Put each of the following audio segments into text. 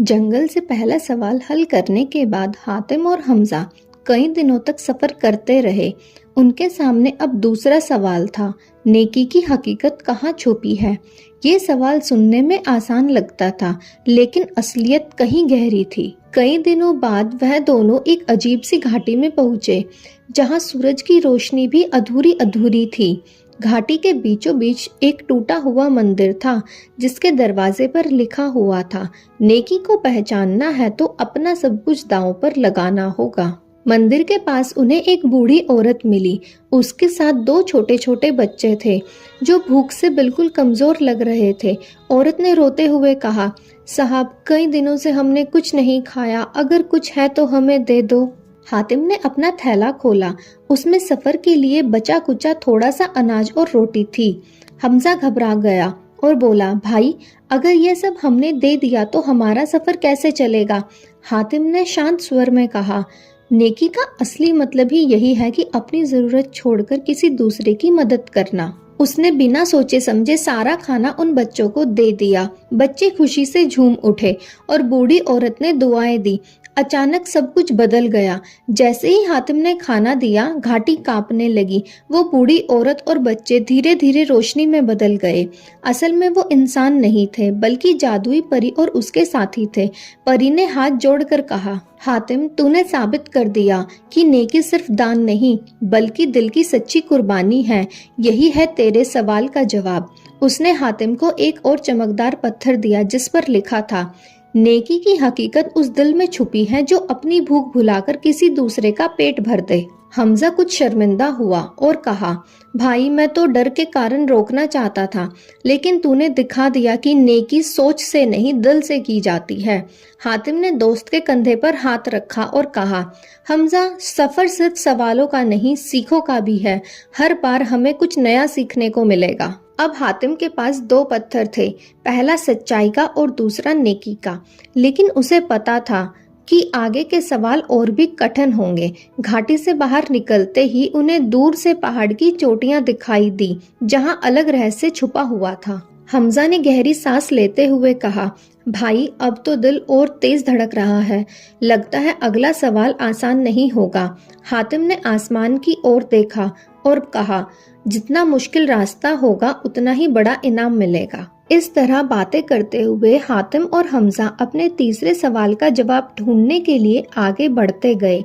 जंगल से पहला सवाल हल करने के बाद हातिम और हमजा कई दिनों तक सफर करते रहे। उनके सामने अब दूसरा सवाल था, नेकी की हकीकत कहाँ छुपी है। ये सवाल सुनने में आसान लगता था, लेकिन असलियत कहीं गहरी थी। कई दिनों बाद वह दोनों एक अजीब सी घाटी में पहुंचे, जहाँ सूरज की रोशनी भी अधूरी अधूरी थी। घाटी के बीचों बीच एक टूटा हुआ मंदिर था, जिसके दरवाजे पर लिखा हुआ था, नेकी को पहचानना है तो अपना सब कुछ दांव पर लगाना होगा। मंदिर के पास उन्हें एक बूढ़ी औरत मिली। उसके साथ दो छोटे छोटे बच्चे थे, जो भूख से बिल्कुल कमजोर लग रहे थे। औरत ने रोते हुए कहा, साहब, कई दिनों से हमने कुछ नहीं खाया, अगर कुछ है तो हमें दे दो। हातिम ने अपना थैला खोला। उसमें सफर के लिए बचा कुचा थोड़ा सा अनाज और रोटी थी। हमजा घबरा गया और बोला, भाई, अगर ये सब हमने दे दिया तो हमारा सफर कैसे चलेगा। हातिम ने शांत स्वर में कहा, नेकी का असली मतलब ही यही है कि अपनी जरूरत छोड़कर किसी दूसरे की मदद करना। उसने बिना सोचे समझे सारा खाना उन बच्चों को दे दिया। बच्चे खुशी से झूम उठे और बूढ़ी औरत ने दुआएं दी। अचानक सब कुछ बदल गया। जैसे ही हातिम ने खाना दिया, घाटी कांपने लगी। वो बूढ़ी औरत और बच्चे धीरे धीरे रोशनी में बदल गए। असल में वो इंसान नहीं थे, बल्कि जादुई परी और उसके साथी थे। परी ने हाथ जोड़कर कहा, हातिम, तूने साबित कर दिया कि नेकी सिर्फ दान नहीं, बल्कि दिल की सच्ची कुर्बानी है। यही है तेरे सवाल का जवाब। उसने हातिम को एक और चमकदार पत्थर दिया, जिस पर लिखा था, नेकी की हकीकत उस दिल में छुपी है जो अपनी भूख भुलाकर किसी दूसरे का पेट भर दे। हमजा कुछ शर्मिंदा हुआ और कहा, भाई, मैं तो डर के कारण रोकना चाहता था, लेकिन तूने दिखा दिया कि नेकी सोच से नहीं, दिल से की जाती है। हातिम ने दोस्त के कंधे पर हाथ रखा और कहा, हमजा, सफर सिर्फ सवालों का नहीं, सीखों का भी है। हर बार हमें कुछ नया सीखने को मिलेगा। अब हातिम के पास दो पत्थर थे, पहला सच्चाई का और दूसरा नेकी का। लेकिन उसे पता था कि आगे के सवाल और भी कठिन होंगे। घाटी से बाहर निकलते ही उन्हें दूर से पहाड़ की चोटियां दिखाई दी, जहां अलग रहस्य छुपा हुआ था। हमजा ने गहरी सांस लेते हुए कहा, भाई, अब तो दिल और तेज धड़क रहा है। लगता है अगला सवाल आसान नहीं होगा। हातिम ने आसमान की ओर देखा और कहा, जितना मुश्किल रास्ता होगा उतना ही बड़ा इनाम मिलेगा। इस तरह बातें करते हुए हातिम और हमजा अपने तीसरे सवाल का जवाब ढूंढने के लिए आगे बढ़ते गए।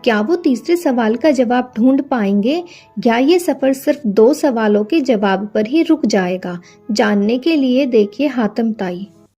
क्या वो तीसरे सवाल का जवाब ढूंढ पाएंगे, या ये सफर सिर्फ दो सवालों के जवाब पर ही रुक जाएगा। जानने के लिए देखिए हातिम ताई।